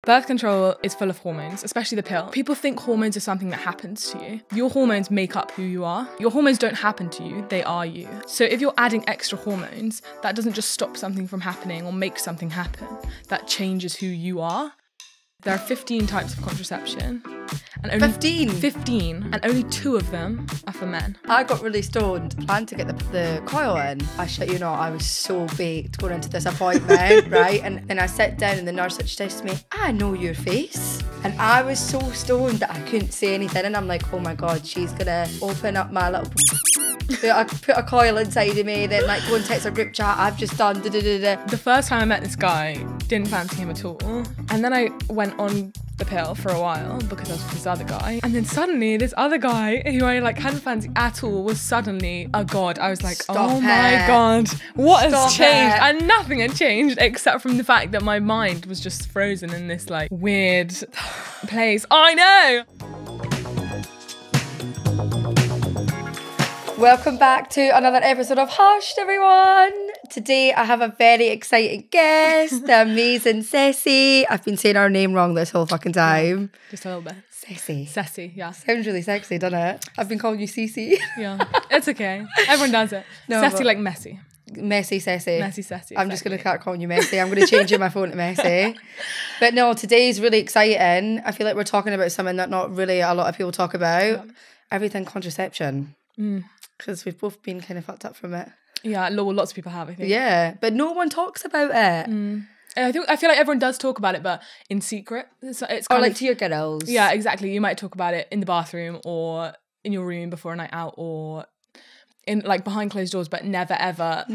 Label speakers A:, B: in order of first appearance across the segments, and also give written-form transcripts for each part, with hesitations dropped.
A: Birth control is full of hormones, especially the pill. People think hormones are something that happens to you. Your hormones make up who you are. Your hormones don't happen to you, they are you. So if you're adding extra hormones, that doesn't just stop something from happening or make something happen. That changes who you are. There are 15 types of contraception. And only 15, and only 2 of them are for men.
B: I got really stoned, planned to get the coil in. I shit you not, I was so baked going into this appointment, right? And then I sat down and the nurse said to me, I know your face. And I was so stoned that I couldn't say anything. And I'm like, oh my God, she's gonna open up my little... I put a coil inside of me, then like go and text our group chat, I've just done da-da-da-da.
A: The first time I met this guy, didn't fancy him at all. And then I went on the pill for a while because I was with this other guy. And then suddenly this other guy who I like hadn't fancied at all was suddenly a god. I was like, oh my God, what has changed? And nothing had changed except from the fact that my mind was just frozen in this like weird place. I know!
B: Welcome back to another episode of Hushed, everyone. Today I have a very exciting guest, the amazing Ceci. I've been saying her name wrong this whole fucking time.
A: Just a little bit.
B: Ceci,
A: yeah.
B: Sounds really sexy, doesn't it? I've been calling you Ceci.
A: Yeah, it's okay. Everyone does it.
B: No,
A: Ceci like messy.
B: Messy Ceci.
A: Messy Ceci.
B: I'm just going to start calling you Messy. I'm going to change my phone to Messy. But no, today's really exciting. I feel like we're talking about something that not really a lot of people talk about. Yeah. Everything contraception. Because we've both been kind of fucked up from it. Yeah,
A: lots of people have, I think.
B: Yeah, but no one talks about it.
A: I feel like everyone does talk about it, but in secret. It's
B: kind of to your girls.
A: Yeah, exactly. You might talk about it in the bathroom or in your room before a night out or in like behind closed doors, but never ever.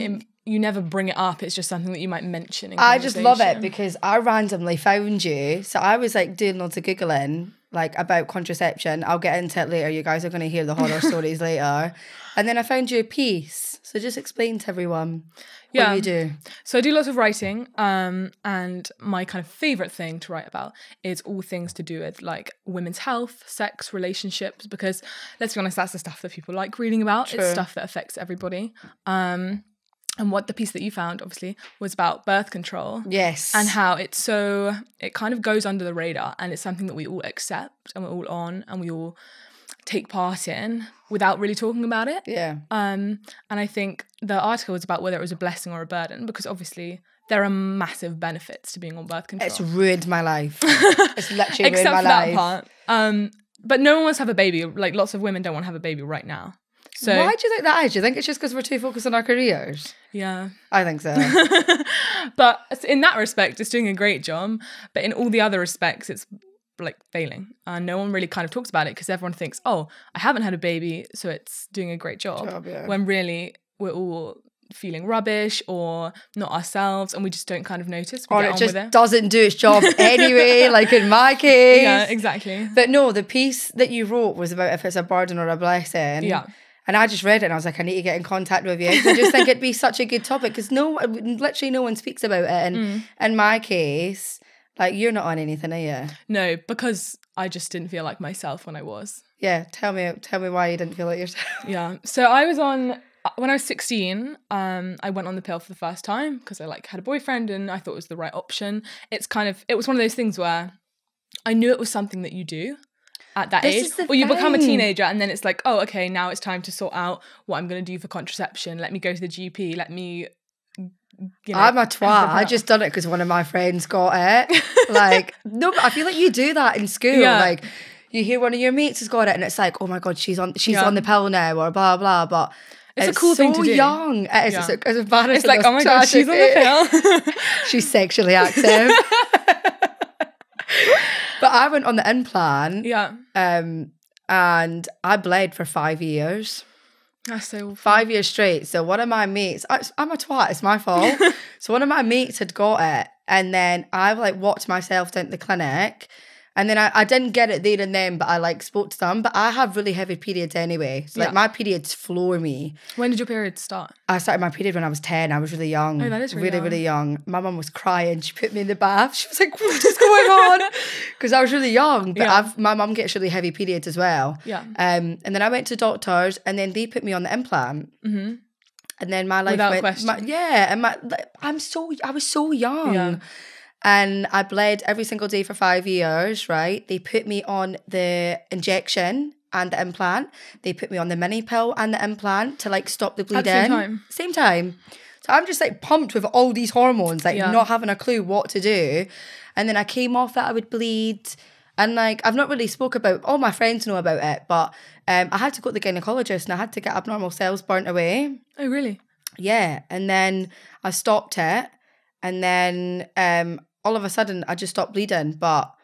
A: You never bring it up. It's just something that you might mention in
B: I just love it because I randomly found you. So I was like doing loads of Googling like about contraception. I'll get into it later. You guys are going to hear the horror stories later. And then I found you a piece. So just explain to everyone what you do.
A: So I do lots of writing. And my kind of favourite thing to write about is all things to do with like women's health, sex, relationships. Because let's be honest, that's the stuff that people like reading about. True. It's stuff that affects everybody. And what the piece that you found, obviously, was about birth control.
B: Yes.
A: And how it kind of goes under the radar and it's something that we all accept and we're all on and we all take part in without really talking about it.
B: Yeah.
A: And I think the article was about whether it was a blessing or a burden because obviously there are massive benefits to being on birth control.
B: It's ruined my life. It's literally ruined my life.
A: Except for that part. But no one wants to have a baby. Like lots of women don't want to have a baby right now. So
B: why do you think that is? Do you think it's just because we're too focused on our careers?
A: Yeah.
B: I think so.
A: But in that respect, it's doing a great job. But in all the other respects, it's like failing. And no one really kind of talks about it because everyone thinks, oh, I haven't had a baby, so it's doing a great job. When really we're all feeling rubbish or not ourselves and we just don't kind of notice.
B: Or it just doesn't do its job anyway, like in my case.
A: Yeah, exactly.
B: But no, the piece that you wrote was about if it's a burden or a blessing.
A: Yeah.
B: And I just read it and I was like, I need to get in contact with you. I just think it'd be such a good topic because literally no one speaks about it. And in my case, like you're not on anything, are you?
A: No, because I just didn't feel like myself when I was.
B: Yeah, tell me why you didn't feel like yourself.
A: Yeah, so I was when I was 16, I went on the pill for the first time because I like had a boyfriend and I thought it was the right option. It was one of those things where I knew it was something that you do at that age, or you become a teenager and then it's like, oh, okay, now it's time to sort out what I'm going to do for contraception. Let me go to the GP. Let me,
B: I'm a twat. I just done it because one of my friends got it. Like, no, but I feel like you do that in school. Yeah. Like, you hear one of your mates has got it and it's like, oh my God, she's on the pill now or blah, blah, but it's a cool thing to do. Young. It is. It's embarrassing.
A: It's like, oh my God, she's on the pill.
B: She's sexually active. But I went on the implant.
A: Yeah.
B: And I bled for 5 years.
A: That's so awful.
B: 5 years straight. So one of my mates, I'm a twat, it's my fault. So one of my mates had got it. And then I like walked myself down to the clinic. And then I didn't get it there and then, but I like spoke to them. But I have really heavy periods anyway. So like my periods floor me.
A: When did your period start?
B: I started my period when I was 10. I was really young.
A: Oh, that is really young.
B: Really young. My mum was crying. She put me in the bath. She was like, what is going on? Because I was really young. But my mum gets really heavy periods as well.
A: Yeah.
B: And then I went to doctors and then they put me on the implant.
A: Mm-hmm.
B: And then my life
A: without
B: went...
A: question.
B: I was so young.
A: Yeah.
B: and I bled every single day for 5 years, right? They put me on the injection and the implant. They put me on the mini pill and the implant to like stop the bleeding.
A: At the same time?
B: Same time. So I'm just like pumped with all these hormones, like not having a clue what to do. And then I came off that I would bleed. And like, I've not really spoke about, all my friends know about it, but I had to go to the gynecologist and I had to get abnormal cells burnt away.
A: Oh, really?
B: Yeah. And then I stopped it. And then all of a sudden I just stopped bleeding. But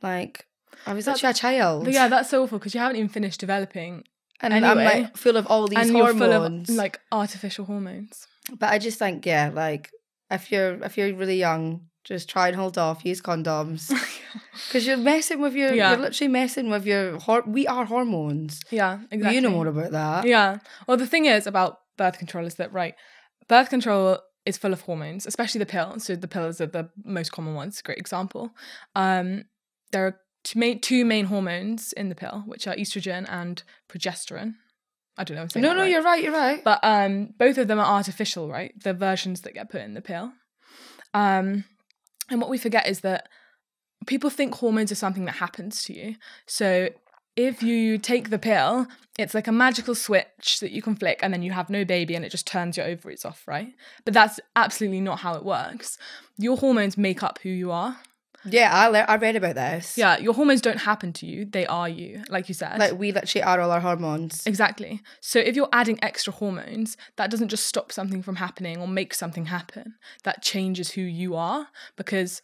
B: like, I was actually a child.
A: But yeah, that's so awful because you haven't even finished developing.
B: And
A: anyway,
B: I'm like full of all these
A: and
B: hormones.
A: you're full of like artificial hormones.
B: But I just think, yeah, like if you're really young, just try and hold off, use condoms. Because you're messing with your, you're literally messing with your, we are hormones.
A: Yeah, exactly.
B: You know more about that.
A: Yeah. Well, the thing is about birth control is that, right, birth control is full of hormones, especially the pill. So the pills are the most common ones, great example. There are two main hormones in the pill, which are estrogen and progesterone. I don't know if I'm saying that right.
B: You're right.
A: But both of them are artificial, right? The versions that get put in the pill. And what we forget is that people think hormones are something that happens to you. So if you take the pill, it's like a magical switch that you can flick and then you have no baby and it just turns your ovaries off, right? But that's absolutely not how it works. Your hormones make up who you are.
B: Yeah, I read about this.
A: Yeah, your hormones don't happen to you. They are you, like you said.
B: Like, we literally are all our hormones.
A: Exactly. So if you're adding extra hormones, that doesn't just stop something from happening or make something happen. That changes who you are, because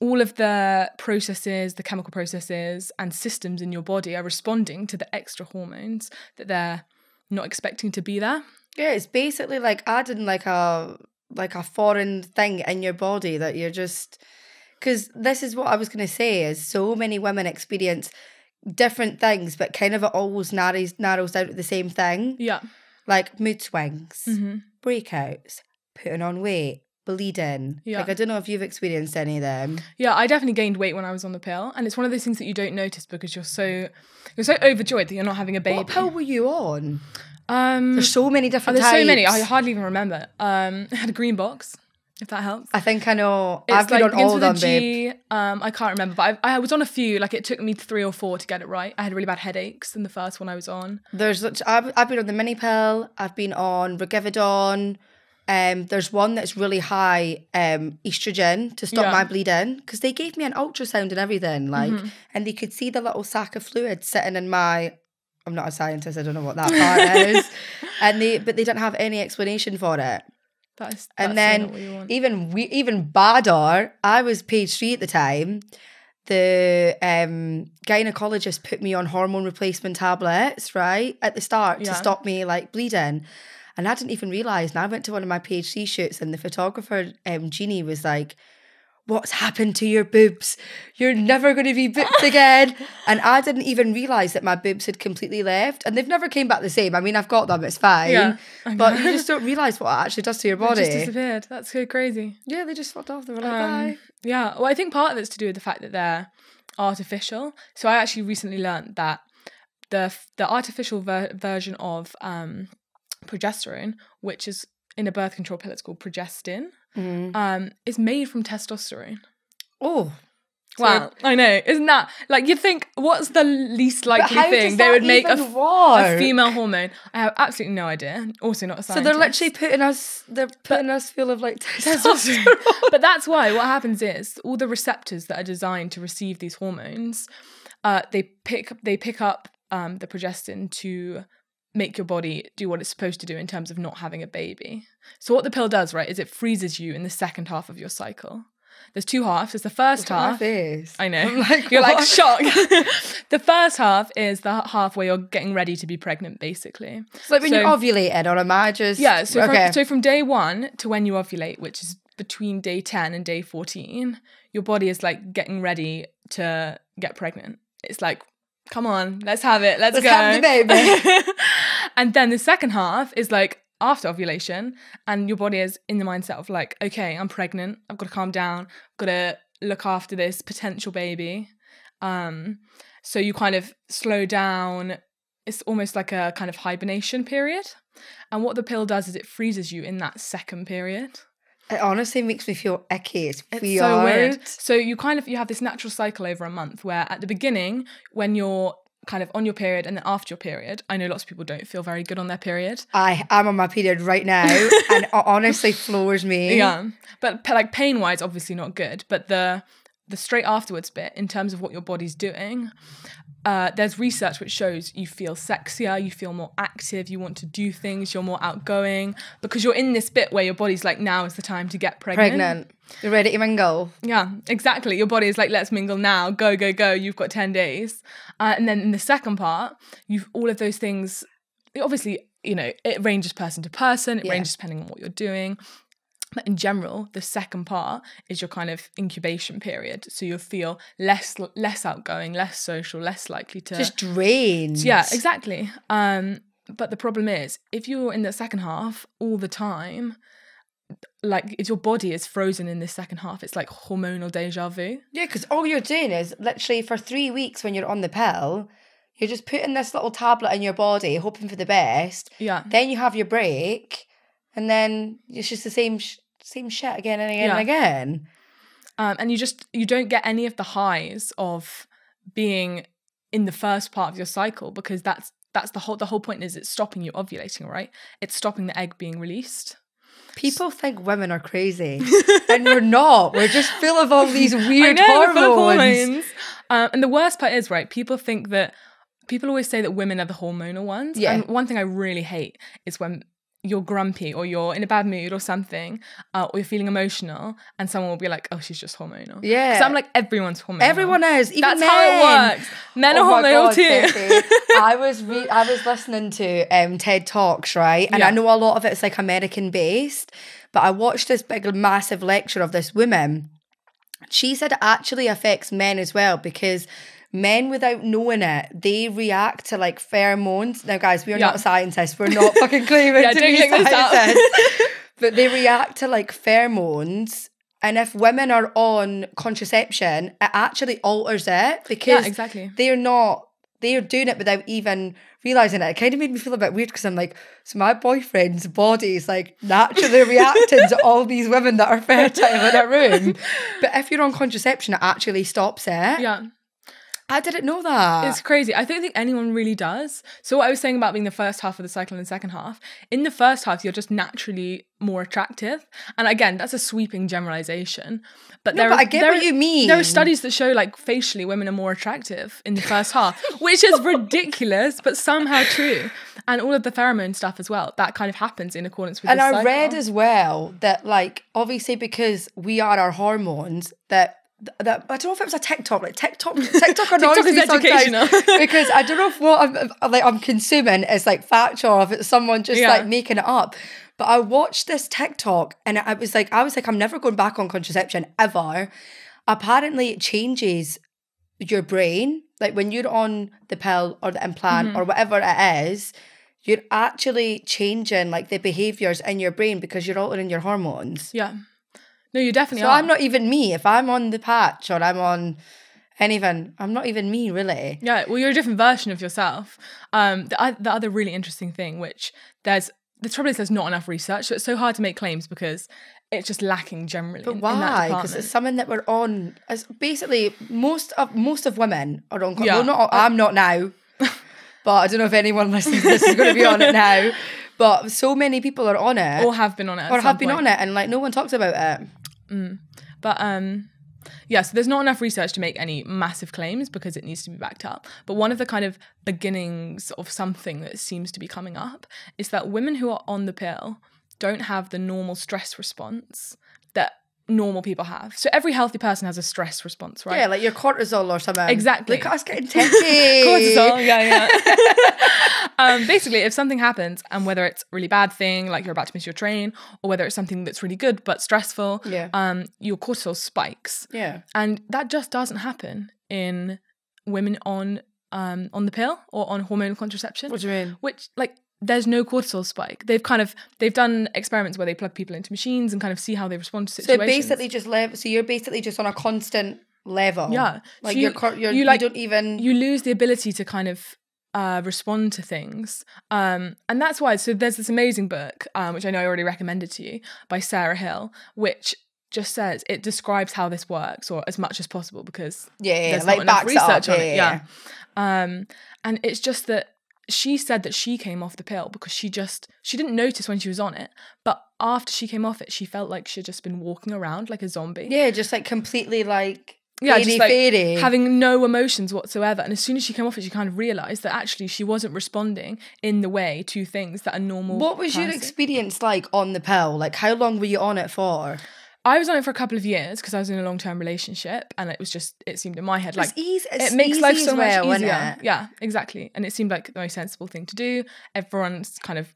A: all of the processes, the chemical processes and systems in your body are responding to the extra hormones that they're not expecting to be there.
B: Yeah, it's basically like adding like a foreign thing in your body that you're just... Because this is what I was going to say, is so many women experience different things, but kind of it always narrows down to the same thing.
A: Yeah.
B: Like mood swings, breakouts, putting on weight, bleeding.
A: Yeah.
B: Like, I don't know if you've experienced any of them.
A: Yeah, I definitely gained weight when I was on the pill. And it's one of those things that you don't notice because you're so overjoyed that you're not having a baby.
B: What pill were you on? There's so many different types.
A: There's so many. I hardly even remember. I had a green box, if that helps.
B: I think I know.
A: It's
B: I've been
A: like,
B: on all of them,
A: G,
B: babe.
A: I can't remember, but I was on a few. Like, it took me 3 or 4 to get it right. I had really bad headaches in the first one I was on.
B: I've been on the mini pill. I've been on Regividon. There's one that's really high estrogen to stop my bleeding, because they gave me an ultrasound and everything, like, and they could see the little sac of fluid sitting in my... I'm not a scientist, I don't know what that part is. But they didn't have any explanation for it.
A: That's
B: and then even badder, I was page 3 at the time. The gynecologist put me on hormone replacement tablets, right, at the start to stop me like bleeding. And I didn't even realise. And I went to one of my page 3 shoots and the photographer, Jeannie, was like, "What's happened to your boobs? You're never going to be boobed again." And I didn't even realise that my boobs had completely left. And they've never came back the same. I mean, I've got them, it's fine. Yeah, but you just don't realise what it actually does to your body.
A: They just disappeared. That's so crazy.
B: Yeah, they just fucked off. They were like, bye.
A: Yeah, well, I think part of it's to do with the fact that they're artificial. So I actually recently learned that the artificial version of progesterone, which is in a birth control pill, it's called progestin, is made from testosterone.
B: Oh,
A: wow! I know, isn't that like, you think, what's the least likely thing they would make a female hormone? I have absolutely no idea. Also, not a scientist.
B: So they're literally putting us full of like testosterone.
A: But that's why what happens is all the receptors that are designed to receive these hormones, they pick up the progestin to make your body do what it's supposed to do in terms of not having a baby. So what the pill does, right, is it freezes you in the second half of your cycle. There's 2 halves. There's the first half. I know.
B: Like,
A: you're like shocked. The first half is the half where you're getting ready to be pregnant, basically.
B: It's like when you're ovulating, or am I just...
A: Yeah, so from day 1 to when you ovulate, which is between day 10 and day 14, your body is like getting ready to get pregnant. It's like, come on, let's have it. Let's go.
B: Have the baby.
A: And then the second half is like after ovulation, and your body is in the mindset of like, okay, I'm pregnant. I've got to calm down. I've got to look after this potential baby. So you kind of slow down. It's almost like a kind of hibernation period. And what the pill does is it freezes you in that second period.
B: It honestly makes me feel icky. It's weird.
A: So weird. So you have this natural cycle over a month where at the beginning, when you're kind of on your period and then after your period, I know lots of people don't feel very good on their period.
B: I am on my period right now and it honestly floors me.
A: Yeah. But like pain wise, obviously not good. But the straight afterwards bit, in terms of what your body's doing, there's research which shows you feel sexier, you feel more active, you want to do things, you're more outgoing, because you're in this bit where your body's like, now is the time to get pregnant.
B: You're ready to mingle.
A: Yeah, exactly. Your body is like, let's mingle now, go, go, go, you've got 10 days. And then in the second part, you've all of those things, obviously, you know, it ranges person to person, it ranges depending on what you're doing. But in general, the second part is your kind of incubation period. So you'll feel less outgoing, less social, less likely to...
B: Just drained.
A: Yeah, exactly. But the problem is, if you're in the second half all the time, like if your body is frozen in this second half, it's like hormonal deja vu.
B: Yeah, because all you're doing is literally for 3 weeks when you're on the pill, you're just putting this little tablet in your body, hoping for the best.
A: Yeah.
B: Then you have your break, and then it's just the same shit again and again and again.
A: And you don't get any of the highs of being in the first part of your cycle, because that's the whole point is it's stopping you ovulating, right? It's stopping the egg being released.
B: People think women are crazy and we're not. We're just full of all these weird hormones.
A: And the worst part is, right, people always say that women are the hormonal ones.
B: Yeah.
A: And one thing I really hate is when you're grumpy or you're in a bad mood or something, or you're feeling emotional, and someone will be like, oh, she's just hormonal. Yeah. Because I'm like, everyone's hormonal.
B: Everyone is. Even
A: That's
B: men.
A: how it works. Men are hormonal too.
B: I was listening to TED Talks, right? And I know a lot of it's like American based, but I watched this big, massive lecture of this woman. She said it actually affects men as well, because men, without knowing it, they react to like pheromones. Now, guys, we are not scientists. We're not fucking claiming to be scientists. But they react to like pheromones. And if women are on contraception, it actually alters it, because they're doing it without even realising it. It kind of made me feel a bit weird, because I'm like, so my boyfriend's body is like naturally reacting to all these women that are fertile in a room. But if you're on contraception, it actually stops it.
A: Yeah.
B: I didn't know that.
A: It's crazy. I don't think anyone really does. So what I was saying about being the first half of the cycle and the second half, in the first half, you're just naturally more attractive. And again, that's a sweeping generalization. But
B: I get what you mean.
A: There are studies that show like facially women are more attractive in the first half, which is ridiculous, but somehow true. And all of the pheromone stuff as well, that kind of happens in accordance with the cycle.
B: And I read as well that like, obviously because we are our hormones, that I don't know if it was a TikTok annoys
A: TikTok is
B: me
A: educational.
B: Because I don't know if what I'm consuming is like factual, or if it's someone just like making it up. But I watched this TikTok and I was like, I'm never going back on contraception ever. Apparently it changes your brain. Like when you're on the pill or the implant or whatever it is, you're actually changing like the behaviours in your brain because you're altering your hormones.
A: Yeah. No, you definitely
B: are.
A: So
B: I'm not even me. If I'm on the patch or I'm on anything, I'm not even me, really.
A: Yeah, well, you're a different version of yourself. The other really interesting thing, which the trouble is there's not enough research, so it's so hard to make claims because it's just lacking generally.
B: But why? Because it's something that we're on. As basically most of women are on. Yeah. Well, I'm not now, but I don't know if anyone listening to this is going to be on it now. But so many people are on it,
A: or have been on it,
B: and like no one talks about it.
A: But yeah, so there's not enough research to make any massive claims because it needs to be backed up. But one of the kind of beginnings of something that seems to be coming up is that women who are on the pill don't have the normal stress response that normal people have. So every healthy person has a stress response, right?
B: Yeah, like your cortisol or something.
A: Exactly.
B: Look at us getting techy.
A: Cortisol, yeah. Basically, if something happens, and whether it's a really bad thing, like you're about to miss your train, or whether it's something that's really good but stressful, your cortisol spikes.
B: Yeah.
A: And that just doesn't happen in women on the pill or on hormonal contraception.
B: What do you mean?
A: Which, like, there's no cortisol spike. They've done experiments where they plug people into machines and kind of see how they respond to situations.
B: So you're basically just on a constant level.
A: Yeah.
B: Like
A: so
B: you don't even...
A: You lose the ability to kind of respond to things. And that's why, so there's this amazing book, which I know I already recommended to you, by Sarah Hill, which just says, it describes how this works, or as much as possible, because there's not enough research on it. Yeah. And it's just that she said that she came off the pill because she didn't notice when she was on it, but after she came off it, she felt like she'd just been walking around like a zombie.
B: Yeah, just like completely like
A: just like having no emotions whatsoever. And as soon as she came off it, she kind of realised that actually she wasn't responding in the way to things that a normal
B: What was your experience like on the pill? Like, how long were you on it for?
A: I was on it for a couple of years because I was in a long-term relationship, and it seemed in my head like
B: it
A: makes life so much
B: well,
A: easier. Yeah, exactly. And it seemed like the most sensible thing to do. Everyone's kind of,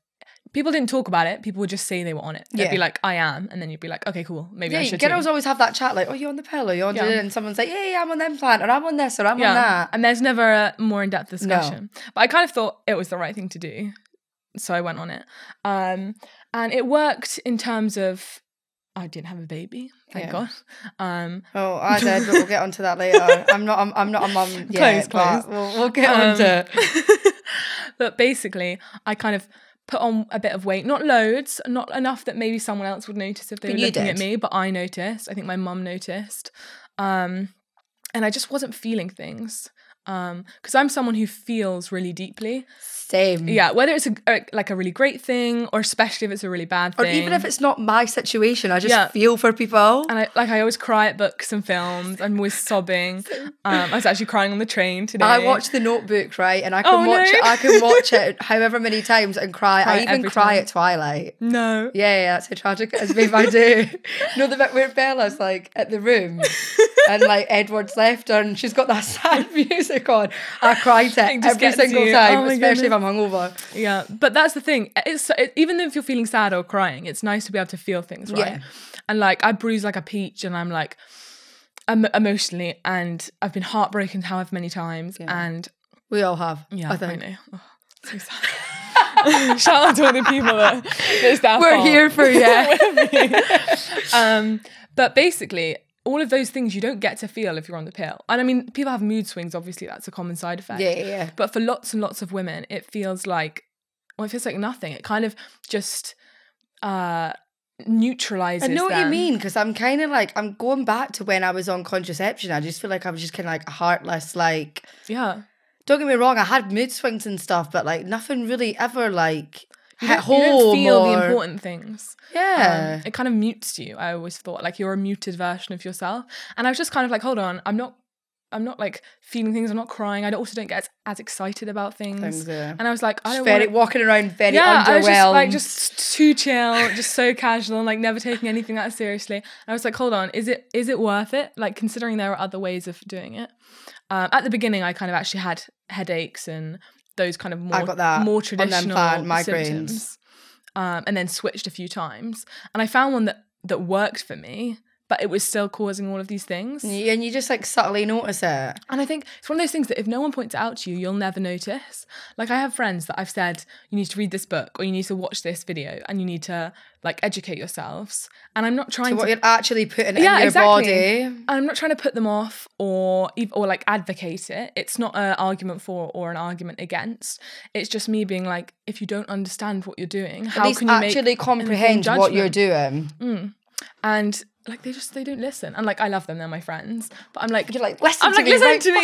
A: people didn't talk about it. People would just say they were on it. They'd be like, I am. And then you'd be like, okay, cool. Maybe I should
B: girls always have that chat like, oh, you're on the pill, or you're on it, and someone's like, yeah, I'm on the implant, or I'm on this, or I'm on that.
A: And there's never a more in-depth discussion. No. But I kind of thought it was the right thing to do. So I went on it. And it worked in terms of, I didn't have a baby, thank God.
B: I did, but we'll get onto that later. I'm not a mum yet,
A: close.
B: But we'll get onto it.
A: But basically, I kind of put on a bit of weight, not loads, not enough that maybe someone else would notice if they were looking at me, but I noticed. I think my mum noticed. And I just wasn't feeling things. Because I'm someone who feels really deeply.
B: Same.
A: Yeah, whether it's a really great thing, or especially if it's a really bad thing.
B: Or even if it's not my situation, I just feel for people.
A: And I always cry at books and films. I'm always sobbing. I was actually crying on the train today.
B: I watched The Notebook, right? And I can watch it however many times and cry. I even cry at Twilight.
A: No.
B: Yeah, that's how tragic it is. Maybe I do. The bit where Bella's like at the room and like Edward's left her and she's got that sad music on. I cried it every single time, especially if I'm hungover.
A: Yeah, but that's the thing. Even if you're feeling sad or crying, it's nice to be able to feel things, right? Yeah. And like I bruise like a peach, and I'm like emotionally, and I've been heartbroken however many times, and
B: we all have.
A: Yeah, I know. Oh, so sad. Shout out to all the people that it's their
B: We're
A: fault.
B: here for you.
A: But basically, all of those things you don't get to feel if you're on the pill. And I mean, people have mood swings, obviously that's a common side effect.
B: Yeah.
A: But for lots and lots of women, it feels like nothing. It kind of just neutralizes
B: I know what
A: them.
B: you mean, because I'm kind of like, I'm going back to when I was on contraception. I just feel like I was just kind of like heartless, like...
A: Yeah.
B: Don't get me wrong, I had mood swings and stuff, but like nothing really ever like...
A: You don't feel the important things.
B: Yeah.
A: It kind of mutes you. I always thought like you're a muted version of yourself. And I was just kind of like, hold on, I'm not like feeling things. I'm not crying. I also don't get as excited about things. And I was like, I don't want
B: walking around very underwhelmed.
A: I was just too chill, just so casual, and like never taking anything that seriously. And I was like, hold on, is it worth it? Like considering there are other ways of doing it. At the beginning, I kind of actually had headaches and those kind of more traditional symptoms, and then switched a few times, and I found one that worked for me, but it was still causing all of these things.
B: Yeah, and you just like subtly notice it.
A: And I think it's one of those things that if no one points it out to you, you'll never notice. Like I have friends that I've said, you need to read this book, or you need to watch this video, and you need to like educate yourselves. And I'm not trying to...
B: what you're actually putting in your body.
A: I'm not trying to put them off or like advocate it. It's not an argument for or an argument against. It's just me being like, if you don't understand what you're doing, how can you
B: actually comprehend what you're doing?
A: And like they don't listen, and like I love them, they're my friends, but I'm like,
B: you're like, listen to me,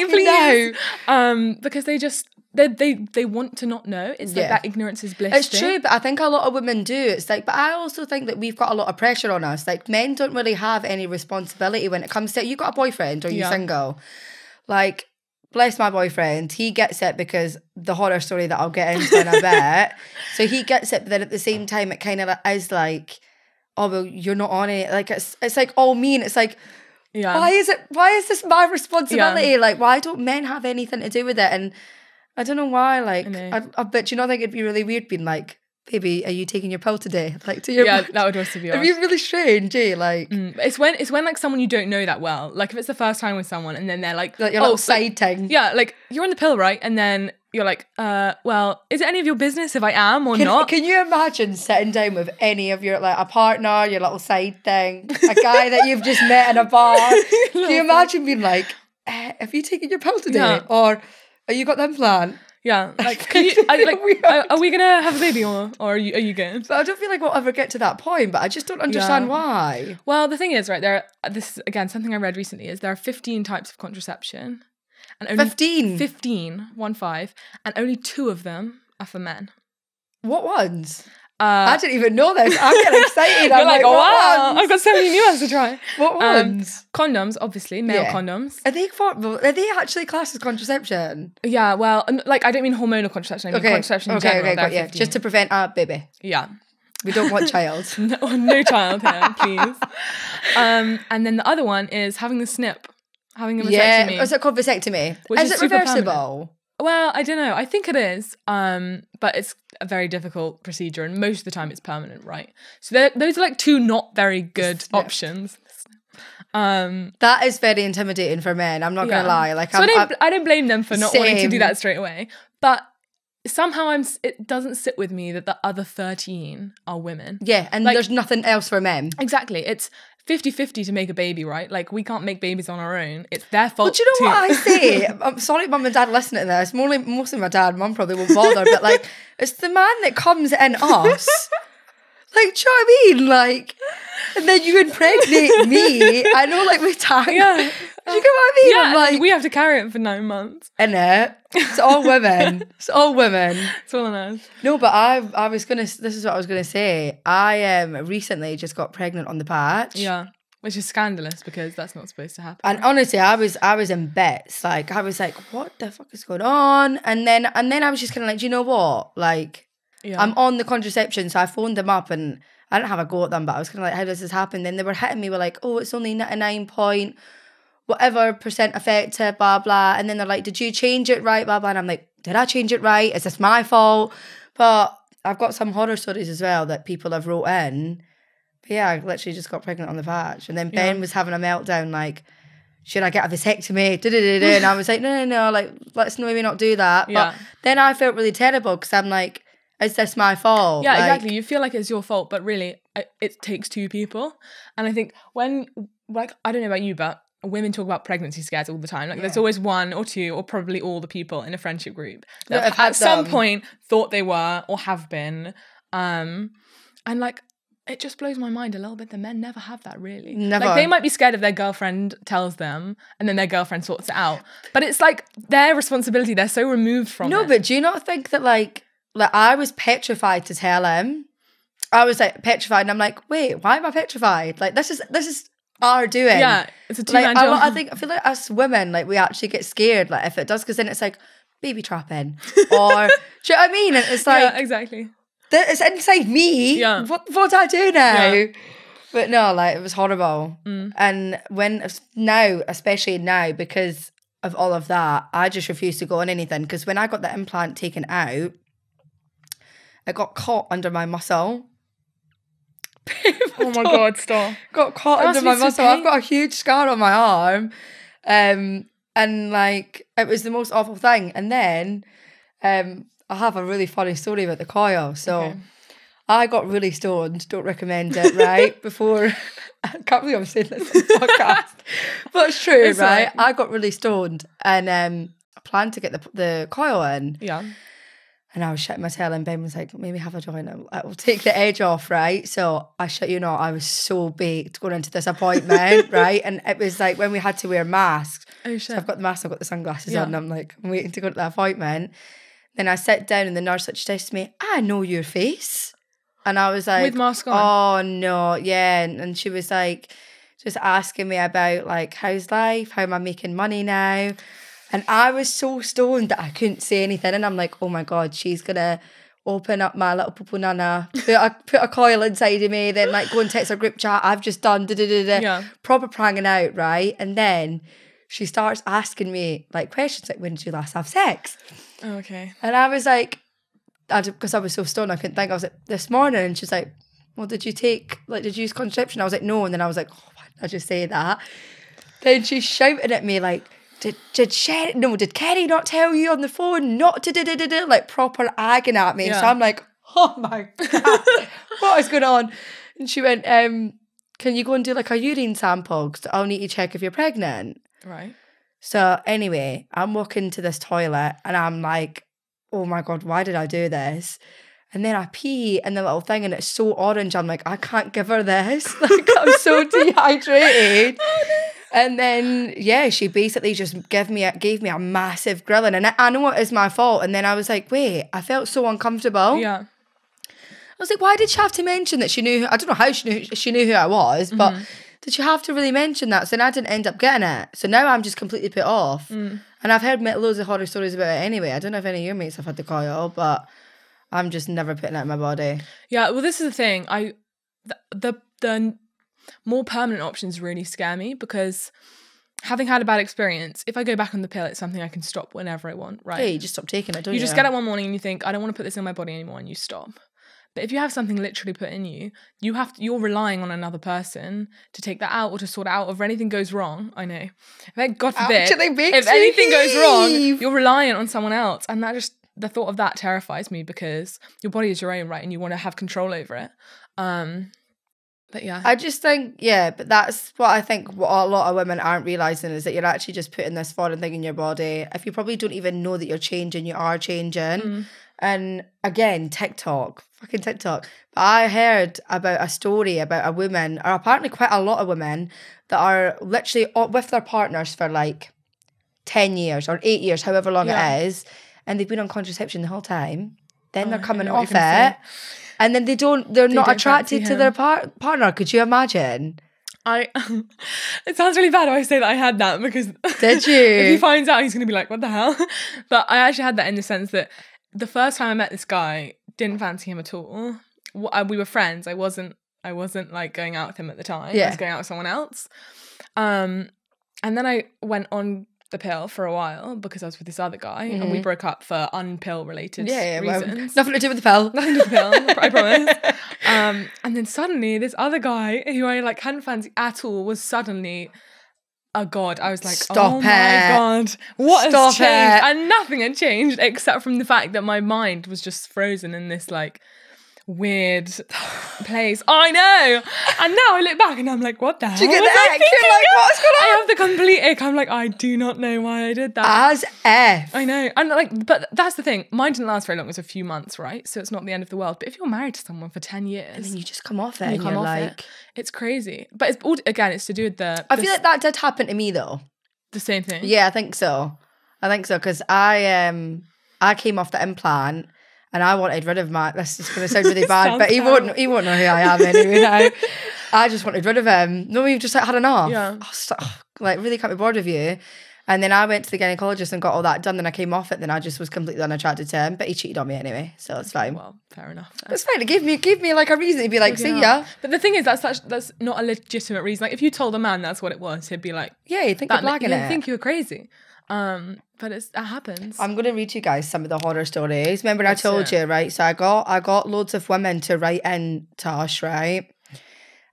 A: please. Because they want to not know. It's like that ignorance is bliss.
B: It's true, but I think a lot of women do. It's like, but I also think that we've got a lot of pressure on us. Like men don't really have any responsibility when it comes to, you got a boyfriend or you're single. Like, bless my boyfriend, he gets it because the horror story that I'll get into in a bit. So he gets it, but then at the same time it kind of is like, oh well, you're not on it. Like it's like all me, and it's like, why is this my responsibility? Yeah. Like, why don't men have anything to do with it? And I don't know why. Like, I bet you not think it'd be really weird being like, baby, are you taking your pill today? Like, to your
A: that would also be odd.
B: It'd be really strange, eh? Like,
A: it's when like someone you don't know that well. Like if it's the first time with someone, and then they're like
B: your little side thing.
A: Yeah, like you're on the pill, right? And then you're like, well, is it any of your business if I am or not?
B: Can you imagine sitting down with any of your, like, a partner, your little side thing, a guy that you've just met in a bar? Can you imagine being like, have you taken your pill today? Yeah. Or, have you got the implant?
A: Yeah, like, are we gonna have a baby or are you good?
B: But I don't feel like we'll ever get to that point, but I just don't understand why.
A: Well, the thing is, right, this is, again, something I read recently, is there are 15 types of contraception. And only
B: 15?
A: 15, 1-5, and only 2 of them are for men.
B: What ones? I didn't even know this. I'm getting excited.
A: You're
B: I'm
A: like, oh, wow,
B: ones?
A: I've got so many new ones to try.
B: What ones?
A: Condoms, obviously, male condoms.
B: Are they actually classed as contraception?
A: Yeah, well, like, I don't mean hormonal contraception, I mean contraception in general.
B: Okay, just to prevent a baby.
A: Yeah.
B: We don't want child.
A: no child here, please. And then the other one is having the snip, having a vasectomy.
B: Yeah, is it called vasectomy? Is it reversible?
A: Permanent. Well, I don't know. I think it is, but it's a very difficult procedure, and most of the time it's permanent, right? So those are like 2 not very good options.
B: That is very intimidating for men. I'm not gonna lie. Like,
A: I don't blame them for not wanting to do that straight away, but somehow it doesn't sit with me that the other 13 are women. Yeah,
B: and like, there's nothing else for men.
A: Exactly. It's 50-50 to make a baby, right? Like, we can't make babies on our own. It's their fault.
B: But you know what I say? I'm sorry, mum and dad listening to this. Mostly my dad. Mum probably won't bother. But like, it's the man that comes in us. Like, do you know what I mean? Like, and then you impregnate me. I know, like, with time. Yeah. Do you get what I mean?
A: Yeah,
B: I'm like,
A: we have to carry it for 9 months.
B: Innit? It's all women. It's all women.
A: It's all on us.
B: No, but this is what I was gonna say. I recently just got pregnant on the patch.
A: Yeah. Which is scandalous because that's not supposed to happen.
B: And honestly, I was in bits. Like, I was like, what the fuck is going on? And then I was just kind of like, do you know what? Like, I'm on the contraception, so I phoned them up and I didn't have a go at them, but I was kind of like, how does this happen? Then they were hitting me with like, oh, it's only 99% effective, blah, blah. And then they're like, did you change it right, blah, blah. And I'm like, did I change it right? Is this my fault? But I've got some horror stories as well that people have wrote in. But yeah, I literally just got pregnant on the patch. And then Ben was having a meltdown like, should I get a vasectomy? And I was like, no, like, let's maybe not do that. But then I felt really terrible because I'm like, is this my fault?
A: Yeah,
B: like,
A: exactly. You feel like it's your fault, but really it takes 2 people. And I think when, like, I don't know about you, but women talk about pregnancy scares all the time. Like, there's always 1 or 2 or probably all the people in a friendship group that at some point thought they were or have been. And like, it just blows my mind a little bit. The men never have that, really.
B: Never.
A: Like, they might be scared if their girlfriend tells them and then their girlfriend sorts it out. But it's like their responsibility. They're so removed from it.
B: No, but do you not think that like I was petrified to tell him? I was like petrified and I'm like, wait, why am I petrified? Like, this is our doing.
A: Yeah, it's a 2-man
B: like,
A: job.
B: I feel like us women, like, we actually get scared, like, if it does, because then it's like baby trapping, or do you know what I mean? And it's like,
A: yeah, exactly.
B: It's inside me.
A: Yeah.
B: What do I do now?
A: Yeah.
B: But no, like, it was horrible. And especially now, because of all of that, I just refuse to go on anything. Because when I got the implant taken out, it got caught under my muscle.
A: Oh my God, stop.
B: Got caught under my muscle. I've got a huge scar on my arm. And like, it was the most awful thing. And then I have a really funny story about the coil. So I got really stoned. Don't recommend it, right? Before, I can't believe I'm saying this on the podcast. But it's true, it's right? I got really stoned and I planned to get the coil in.
A: Yeah.
B: And I was shitting my tail and Ben was like, maybe have a joint. It will take the edge off, right? So I shit you not, I was so baked going into this appointment, right? And it was like when we had to wear masks.
A: Oh, shit.
B: So I've got the mask, I've got the sunglasses on, and I'm like, I'm waiting to go to the appointment. Then I sit down and the nurse like, says to me, I know your face. And I was like,
A: with mask on?
B: Oh no, yeah. And she was like, just asking me about like, how's life? How am I making money now? And I was so stoned that I couldn't say anything. And I'm like, oh my God, she's going to open up my little poo nana, put a coil inside of me, then like go and text her group chat. I've just done proper pranging out, right? And then she starts asking me like questions like, when did you last have sex?
A: Oh, okay.
B: And I was like, because I was so stoned, I couldn't think. I was like, this morning. And she's like, well, did you use contraception? I was like, no. And then I was like, oh, why did I just say that? Then she's shouting at me like, did Kerry not tell you on the phone not to like proper agging at me? Yeah. So I'm like, oh my God, what is going on? And she went, can you go and do like a urine sample? Because I'll need to check if you're pregnant.
A: Right.
B: So anyway, I'm walking to this toilet and I'm like, oh my God, why did I do this? And then I pee in the little thing and it's so orange. I'm like, I can't give her this. Like, I'm so dehydrated. And then, yeah, she basically just gave me a massive grilling. And I know it is my fault. And then I was like, wait, I felt so uncomfortable.
A: Yeah.
B: I was like, why did she have to mention that she knew? I don't know how she knew who I was, but did she have to really mention that? So then I didn't end up getting it. So now I'm just completely put off. And I've heard loads of horror stories about it anyway. I don't know if any of your mates have had the coil, but I'm just never putting it in my body.
A: Yeah, well, this is the thing. The more permanent options really scare me because having had a bad experience, if I go back on the pill, it's something I can stop whenever I want, right?
B: Yeah, you just stop taking it, don't you?
A: You just get it one morning and you think, I don't want to put this in my body anymore, and you stop. But if you have something literally put in you, you're relying on another person to take that out or to sort it out. If anything goes wrong, I know. God forbid, if anything goes wrong, you're reliant on someone else. And the thought of that terrifies me because your body is your own, right? And you want to have control over it. But yeah.
B: I just think, but that's what I think what a lot of women aren't realising is that you're actually just putting this foreign thing in your body. If you probably don't even know that you're changing, you are changing. And again, fucking TikTok. But I heard about a story about a woman, or apparently quite a lot of women, that are literally with their partners for like 10 years or 8 years, however long it is. And they've been on contraception the whole time. Then they're coming off it. And then they're not attracted to their partner. Could you imagine?
A: It sounds really bad when I say that I had that because
B: did you?
A: If he finds out, he's going to be like, what the hell? But I actually had that in the sense that the first time I met this guy, didn't fancy him at all. We were friends. I wasn't like going out with him at the time. I was going out with someone else. And then I went on the pill for a while because I was with this other guy and we broke up for unpill related reasons.
B: Well, nothing to do with the pill.
A: Nothing to do with the pill, I promise. And then suddenly this other guy who I like hadn't fancied at all was suddenly a god. I was like, oh my God, what has changed? And nothing had changed except from the fact that my mind was just frozen in this like weird place. I know. And now I look back and I'm like, what the hell?
B: Do you get the ick? You're like, what's going on?
A: I have the complete ick. I'm like, I do not know why I did that.
B: As F.
A: I know. And like, but that's the thing. Mine didn't last very long. It was a few months, right? So it's not the end of the world. But if you're married to someone for 10 years.
B: And then you just come off it and you're like.
A: It's crazy. But it's all, again, it's to do with
B: I feel like that did happen to me though.
A: The same thing?
B: Yeah, I think so. Because I came off the implant. And I wanted rid of this is going to sound really bad, but he won't know who I am anyway now. I just wanted rid of him. No, we've just like had enough.
A: Yeah.
B: Like really can't be bored of you. And then I went to the gynecologist and got all that done. Then I came off it. Then I just was completely unattracted to him. But he cheated on me anyway, so it's fine.
A: Well, fair enough.
B: It's fine. It gave me like a reason to be like, see ya.
A: But the thing is, that's not a legitimate reason. Like if you told a man that's what it was, he'd be like,
B: yeah, you think you're blagging it.
A: He'd think you were crazy. But that happens.
B: I'm going to read you guys some of the horror stories. Remember I told you, right? So I got loads of women to write in to us, right?